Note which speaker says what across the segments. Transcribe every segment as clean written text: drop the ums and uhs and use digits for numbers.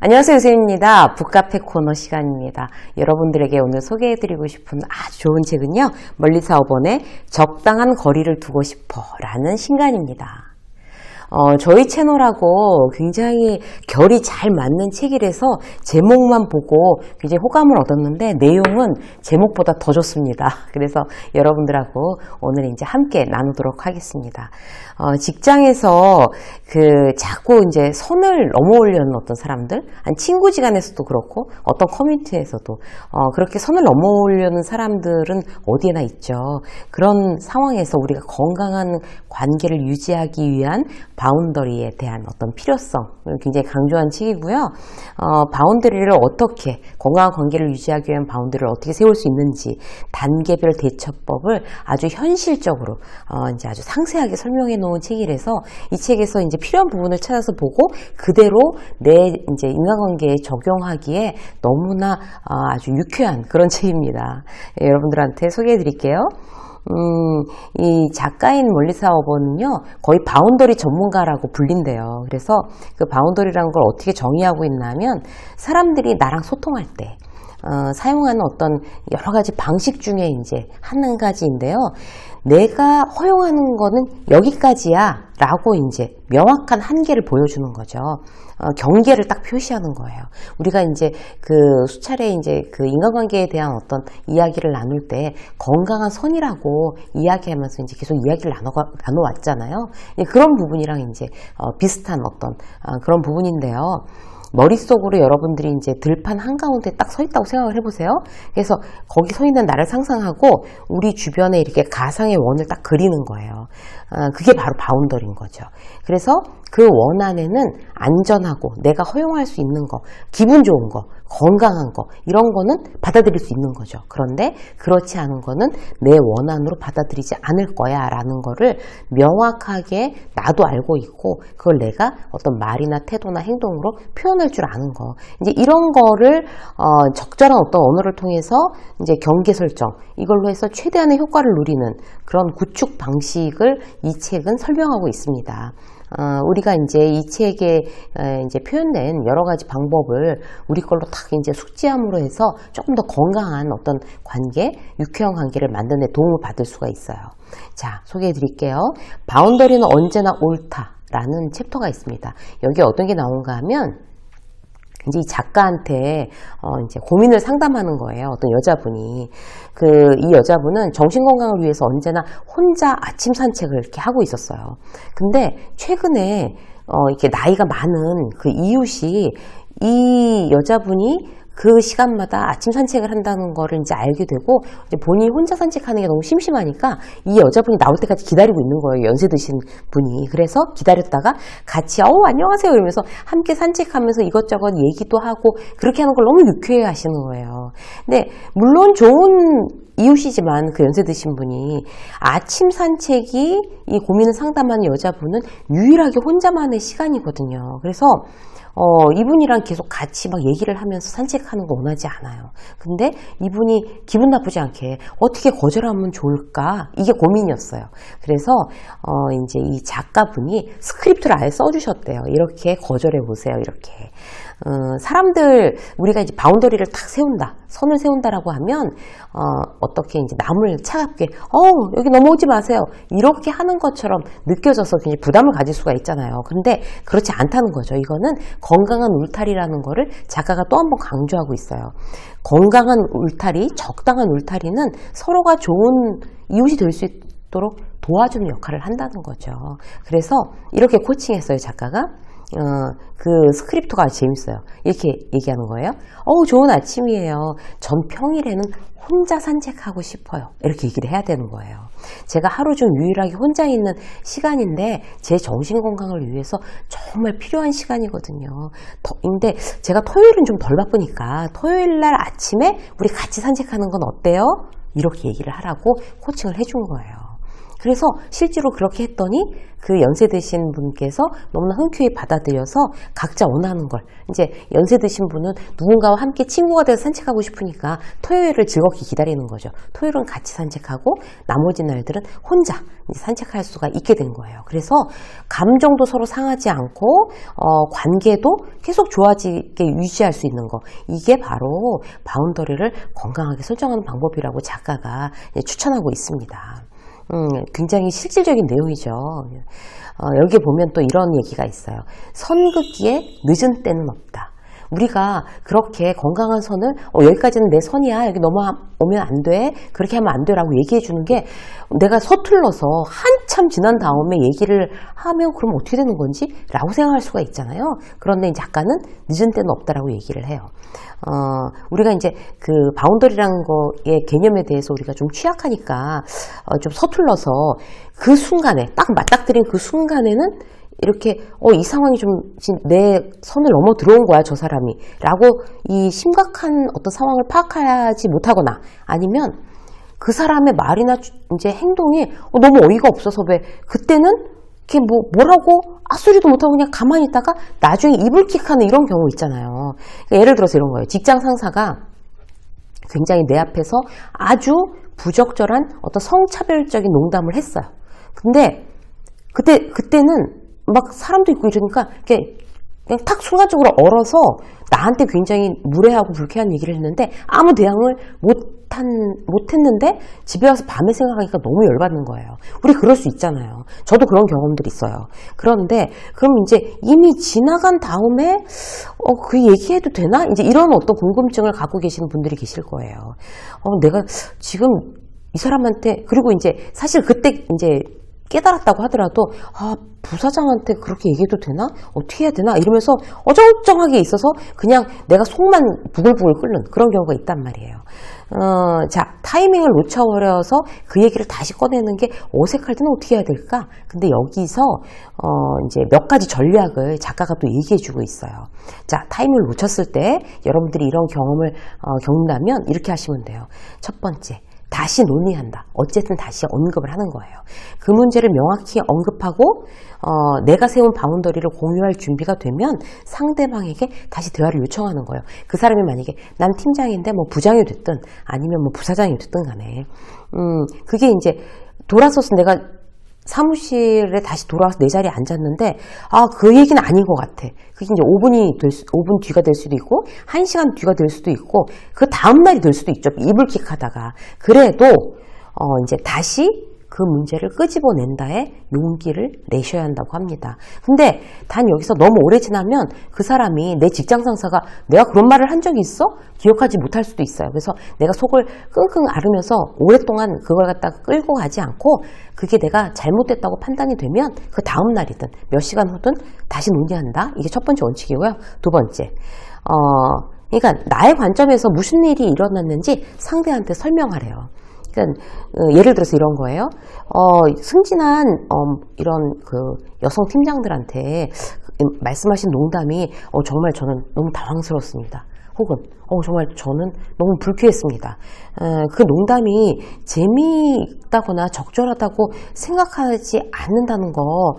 Speaker 1: 안녕하세요, 유쌤입니다. 북카페 코너 시간입니다. 여러분들에게 오늘 소개해드리고 싶은 아주 좋은 책은요, 멀리서 5번의 적당한 거리를 두고 싶어 라는 신간입니다. 저희 채널하고 굉장히 결이 잘 맞는 책이라서 제목만 보고 굉장히 호감을 얻었는데 내용은 제목보다 더 좋습니다. 그래서 여러분들하고 오늘 이제 함께 나누도록 하겠습니다. 직장에서 자꾸 이제 선을 넘어오려는 어떤 사람들, 아니 친구지간에서도 그렇고 어떤 커뮤니티에서도 그렇게 선을 넘어오려는 사람들은 어디에나 있죠. 그런 상황에서 우리가 건강한 관계를 유지하기 위한 바운더리에 대한 어떤 필요성을 굉장히 강조한 책이고요. 바운더리를 어떻게, 건강한 관계를 유지하기 위한 바운더리를 어떻게 세울 수 있는지 단계별 대처법을 아주 현실적으로 이제 아주 상세하게 설명해 놓은 책이라서 이 책에서 이제 필요한 부분을 찾아서 보고 그대로 내 이제 인간관계에 적용하기에 너무나 아주 유쾌한 그런 책입니다. 여러분들한테 소개해 드릴게요. 이 작가인 멀리서 5번은요, 거의 바운더리 전문가라고 불린대요. 그래서 그 바운더리라는 걸 어떻게 정의하고 있냐면, 사람들이 나랑 소통할 때, 사용하는 어떤 여러 가지 방식 중에 이제 한 가지인데요. 내가 허용하는 거는 여기까지야 라고 이제 명확한 한계를 보여주는 거죠. 경계를 딱 표시하는 거예요. 우리가 이제 수차례 이제 인간관계에 대한 어떤 이야기를 나눌 때 건강한 선이라고 이야기하면서 이제 계속 이야기를 나눠왔잖아요. 그런 부분이랑 이제 비슷한 어떤 그런 부분인데요. 머릿속으로 여러분들이 이제 들판 한가운데 딱 서 있다고 생각을 해보세요. 그래서 거기 서 있는 나를 상상하고 우리 주변에 이렇게 가상의 원을 딱 그리는 거예요. 그게 바로 바운더리인 거죠. 그래서 그 원 안에는 안전하고 내가 허용할 수 있는 거, 기분 좋은 거, 건강한 거, 이런 거는 받아들일 수 있는 거죠. 그런데 그렇지 않은 거는 내 원 안으로 받아들이지 않을 거야 라는 거를 명확하게 나도 알고 있고, 그걸 내가 어떤 말이나 태도나 행동으로 표현할 줄 아는 거. 이제 이런 거를 적절한 어떤 언어를 통해서 이제 경계 설정, 이걸로 해서 최대한의 효과를 누리는 그런 구축 방식을 이 책은 설명하고 있습니다. 우리가 이제 이 책에 이제 표현된 여러 가지 방법을 우리 걸로 딱 이제 숙지함으로 해서 조금 더 건강한 어떤 관계, 유쾌한 관계를 만드는 데 도움을 받을 수가 있어요. 자, 소개해 드릴게요. 바운더리는 언제나 옳다라는 챕터가 있습니다. 여기 어떤 게 나온가 하면, 이제 이 작가한테 이제 고민을 상담하는 거예요. 어떤 여자분이. 이 여자분은 정신건강을 위해서 언제나 혼자 아침 산책을 이렇게 하고 있었어요. 근데 최근에 이렇게 나이가 많은 그 이웃이 이 여자분이 그 시간마다 아침 산책을 한다는 거를 이제 알게 되고, 이제 본인이 혼자 산책하는 게 너무 심심하니까 이 여자분이 나올 때까지 기다리고 있는 거예요. 연세 드신 분이. 그래서 기다렸다가 같이 안녕하세요 이러면서 함께 산책하면서 이것저것 얘기도 하고 그렇게 하는 걸 너무 유쾌해 하시는 거예요. 근데 물론 좋은 이웃이지만 그 연세 드신 분이 아침 산책이 이 고민을 상담하는 여자분은 유일하게 혼자만의 시간이거든요. 그래서 이분이랑 계속 같이 막 얘기를 하면서 산책하는 거 원하지 않아요. 근데 이분이 기분 나쁘지 않게 어떻게 거절하면 좋을까? 이게 고민이었어요. 그래서 이제 이 작가분이 스크립트를 아예 써주셨대요. 이렇게 거절해 보세요. 이렇게. 사람들, 우리가 이제 바운더리를 탁 세운다, 선을 세운다라고 하면, 어떻게 이제 남을 차갑게, 여기 넘어오지 마세요. 이렇게 하는 것처럼 느껴져서 굉장히 부담을 가질 수가 있잖아요. 근데 그렇지 않다는 거죠. 이거는 건강한 울타리라는 거를 작가가 또 한 번 강조하고 있어요. 건강한 울타리, 적당한 울타리는 서로가 좋은 이웃이 될 수 있도록 도와주는 역할을 한다는 거죠. 그래서 이렇게 코칭했어요, 작가가. 그 스크립트가 아주 재밌어요. 이렇게 얘기하는 거예요. 좋은 아침이에요. 전 평일에는 혼자 산책하고 싶어요. 이렇게 얘기를 해야 되는 거예요. 제가 하루 중 유일하게 혼자 있는 시간인데 제 정신건강을 위해서 정말 필요한 시간이거든요. 근데 제가 토요일은 좀 덜 바쁘니까 토요일 날 아침에 우리 같이 산책하는 건 어때요? 이렇게 얘기를 하라고 코칭을 해준 거예요. 그래서 실제로 그렇게 했더니 그 연세 드신 분께서 너무나 흔쾌히 받아들여서 각자 원하는 걸, 이제 연세 드신 분은 누군가와 함께 친구가 돼서 산책하고 싶으니까 토요일을 즐겁게 기다리는 거죠. 토요일은 같이 산책하고 나머지 날들은 혼자 이제 산책할 수가 있게 된 거예요. 그래서 감정도 서로 상하지 않고 관계도 계속 좋아지게 유지할 수 있는 거, 이게 바로 바운더리를 건강하게 설정하는 방법이라고 작가가 추천하고 있습니다. 굉장히 실질적인 내용이죠. 여기에 보면 또 이런 얘기가 있어요. 선 긋기에 늦은 때는 없다. 우리가 그렇게 건강한 선을 여기까지는 내 선이야, 여기 넘어오면 안 돼, 그렇게 하면 안 돼 라고 얘기해 주는 게, 내가 서툴러서 한참 지난 다음에 얘기를 하면 그럼 어떻게 되는 건지 라고 생각할 수가 있잖아요. 그런데 이제 작가는 늦은 때는 없다라고 얘기를 해요. 우리가 이제 그 바운더리라는 거의 개념에 대해서 우리가 좀 취약하니까 좀 서툴러서 그 순간에 딱 맞닥뜨린 그 순간에는 이렇게 이 상황이 좀 내 선을 넘어 들어온 거야, 저 사람이 라고 이 심각한 어떤 상황을 파악하지 못하거나, 아니면 그 사람의 말이나 이제 행동이 너무 어이가 없어서 왜 그때는 이렇게 뭐라고 앗소리도 못하고 그냥 가만히 있다가 나중에 이불킥하는 이런 경우 있잖아요. 그러니까 예를 들어서 이런 거예요. 직장 상사가 굉장히 내 앞에서 아주 부적절한 어떤 성차별적인 농담을 했어요. 근데 그때는 막 사람도 있고 이러니까 이렇게 그냥 탁 순간적으로 얼어서 나한테 굉장히 무례하고 불쾌한 얘기를 했는데 아무 대응을 못했는데 집에 와서 밤에 생각하니까 너무 열받는 거예요. 우리 그럴 수 있잖아요. 저도 그런 경험들이 있어요. 그런데 그럼 이제 이미 지나간 다음에 그 얘기해도 되나? 이제 이런 어떤 궁금증을 갖고 계시는 분들이 계실 거예요. 내가 지금 이 사람한테, 그리고 이제 사실 그때 이제 깨달았다고 하더라도 부사장한테 그렇게 얘기해도 되나? 어떻게 해야 되나? 이러면서 어정쩡하게 있어서 그냥 내가 속만 부글부글 끓는 그런 경우가 있단 말이에요. 자, 타이밍을 놓쳐버려서 그 얘기를 다시 꺼내는 게 어색할 때는 어떻게 해야 될까? 근데 여기서 이제 몇 가지 전략을 작가가 또 얘기해주고 있어요. 자, 타이밍을 놓쳤을 때 여러분들이 이런 경험을 겪는다면 이렇게 하시면 돼요. 첫 번째, 다시 논의한다. 어쨌든 다시 언급을 하는 거예요. 그 문제를 명확히 언급하고 내가 세운 바운더리를 공유할 준비가 되면 상대방에게 다시 대화를 요청하는 거예요. 그 사람이 만약에 난 팀장인데 뭐 부장이 됐든 아니면 뭐 부사장이 됐든 간에 그게 이제 돌아서서 내가 사무실에 다시 돌아와서 내 자리에 앉았는데 그 얘기는 아닌 것 같아. 그게 이제 5분 뒤가 될 수도 있고 1시간 뒤가 될 수도 있고 그 다음 날이 될 수도 있죠. 이불킥 하다가. 그래도 이제 다시 그 문제를 끄집어낸다에 용기를 내셔야 한다고 합니다. 근데 단 여기서 너무 오래 지나면 그 사람이, 내 직장 상사가 내가 그런 말을 한 적이 있어? 기억하지 못할 수도 있어요. 그래서 내가 속을 끙끙 앓으면서 오랫동안 그걸 갖다가 끌고 가지 않고 그게 내가 잘못됐다고 판단이 되면 그 다음 날이든 몇 시간 후든 다시 논의한다. 이게 첫 번째 원칙이고요. 두 번째, 그러니까 나의 관점에서 무슨 일이 일어났는지 상대한테 설명하래요. 그러니까 예를 들어서 이런 거예요. 승진한 이런 그 여성 팀장들한테 말씀하신 농담이 정말 저는 너무 당황스러웠습니다. 혹은 정말 저는 너무 불쾌했습니다. 그 농담이 재미있다거나 적절하다고 생각하지 않는다는 거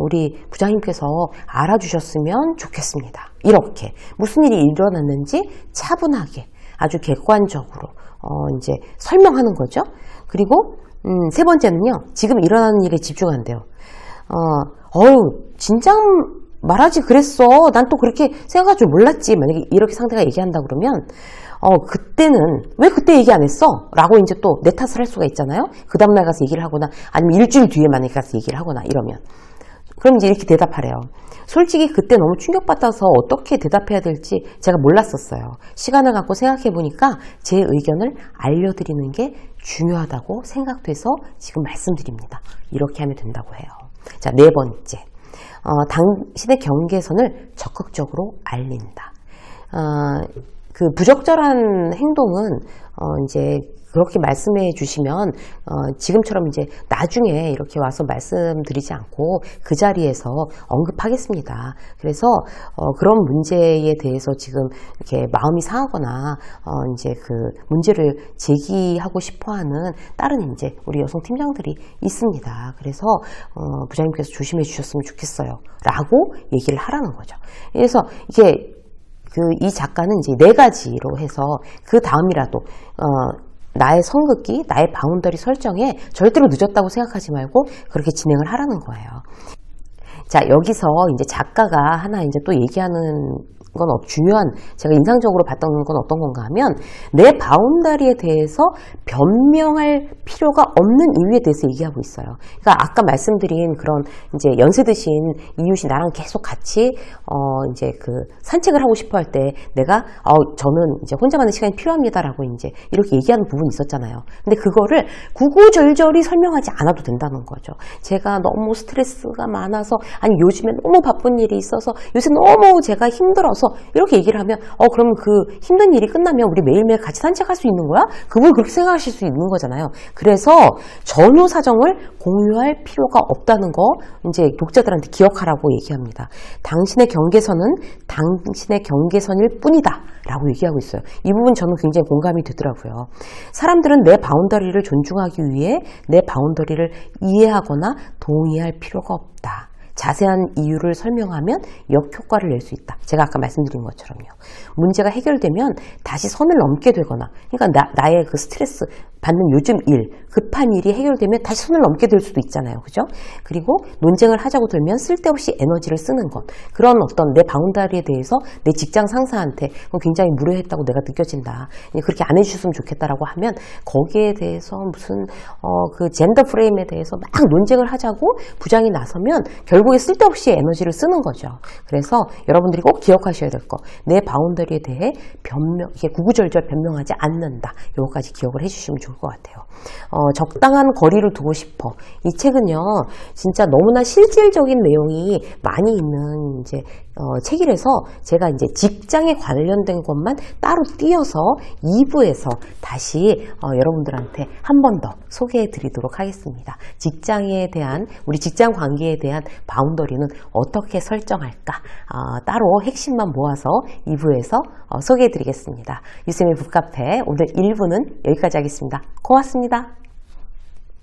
Speaker 1: 우리 부장님께서 알아주셨으면 좋겠습니다. 이렇게 무슨 일이 일어났는지 차분하게 아주 객관적으로 이제 설명하는 거죠. 그리고 세 번째는요, 지금 일어나는 일에 집중한대요. 진작 말하지 그랬어. 난 또 그렇게 생각할 줄 몰랐지. 만약에 이렇게 상대가 얘기한다 그러면 그때는 왜 그때 얘기 안 했어? 라고 이제 또 내 탓을 할 수가 있잖아요. 그 다음날 가서 얘기를 하거나 아니면 일주일 뒤에 만약에 가서 얘기를 하거나 이러면, 그럼 이제 이렇게 대답하래요. 솔직히 그때 너무 충격받아서 어떻게 대답해야 될지 제가 몰랐었어요. 시간을 갖고 생각해 보니까 제 의견을 알려드리는 게 중요하다고 생각돼서 지금 말씀드립니다. 이렇게 하면 된다고 해요. 자, 네 번째, 당신의 경계선을 적극적으로 알린다. 그 부적절한 행동은 이제 그렇게 말씀해 주시면 지금처럼 이제 나중에 이렇게 와서 말씀드리지 않고 그 자리에서 언급하겠습니다. 그래서 그런 문제에 대해서 지금 이렇게 마음이 상하거나 이제 그 문제를 제기하고 싶어하는 다른 이제 우리 여성 팀장들이 있습니다. 그래서 부장님께서 조심해 주셨으면 좋겠어요.라고 얘기를 하라는 거죠. 그래서 이게 이 작가는 이제 4가지로 해서 그 다음이라도 나의 선긋기, 나의 바운더리 설정에 절대로 늦었다고 생각하지 말고 그렇게 진행을 하라는 거예요. 자, 여기서 이제 작가가 하나 이제 또 얘기하는 건 중요한, 제가 인상적으로 봤던 건 어떤 건가 하면, 내 바운다리에 대해서 변명할 필요가 없는 이유에 대해서 얘기하고 있어요. 그러니까 아까 말씀드린 그런 이제 연세 드신 이웃이 나랑 계속 같이 이제 그 산책을 하고 싶어 할 때 내가 저는 이제 혼자만의 시간이 필요합니다라고 이제 이렇게 얘기하는 부분이 있었잖아요. 근데 그거를 구구절절히 설명하지 않아도 된다는 거죠. 제가 너무 스트레스가 많아서, 아니 요즘에 너무 바쁜 일이 있어서, 요새 너무 제가 힘들어서, 이렇게 얘기를 하면 그럼 그 힘든 일이 끝나면 우리 매일매일 같이 산책할 수 있는 거야? 그걸 그렇게 생각하실 수 있는 거잖아요. 그래서 전후 사정을 공유할 필요가 없다는 거 이제 독자들한테 기억하라고 얘기합니다. 당신의 경계선은 당신의 경계선일 뿐이다 라고 얘기하고 있어요. 이 부분 저는 굉장히 공감이 되더라고요. 사람들은 내 바운더리를 존중하기 위해 내 바운더리를 이해하거나 동의할 필요가 없다. 자세한 이유를 설명하면 역효과를 낼 수 있다. 제가 아까 말씀드린 것처럼요. 문제가 해결되면 다시 선을 넘게 되거나, 그러니까 나의 그 스트레스 받는 요즘 일, 급한 일이 해결되면 다시 선을 넘게 될 수도 있잖아요. 그죠? 그리고 논쟁을 하자고 들면 쓸데없이 에너지를 쓰는 것. 그런 어떤 내 바운다리에 대해서 내 직장 상사한테 굉장히 무례했다고 내가 느껴진다. 그렇게 안 해주셨으면 좋겠다라고 하면 거기에 대해서 무슨 그 젠더 프레임에 대해서 막 논쟁을 하자고 부장이 나서면 결국에 쓸데없이 에너지를 쓰는 거죠. 그래서 여러분들이 꼭 기억하셔야 될 거. 내 바운다리에 대해 이게 구구절절 변명하지 않는다. 요거까지 기억을 해주시면 좋을 것 같아요. 적당한 거리를 두고 싶어. 이 책은요, 진짜 너무나 실질적인 내용이 많이 있는 이제 책이라서 제가 이제 직장에 관련된 것만 따로 띄어서 2부에서 다시 여러분들한테 한 번 더 소개해 드리도록 하겠습니다. 직장에 대한, 우리 직장 관계에 대한 바운더리는 어떻게 설정할까? 따로 핵심만 모아서 2부에서 소개해 드리겠습니다. 유쌤의 북카페 오늘 1부는 여기까지 하겠습니다. 고맙습니다.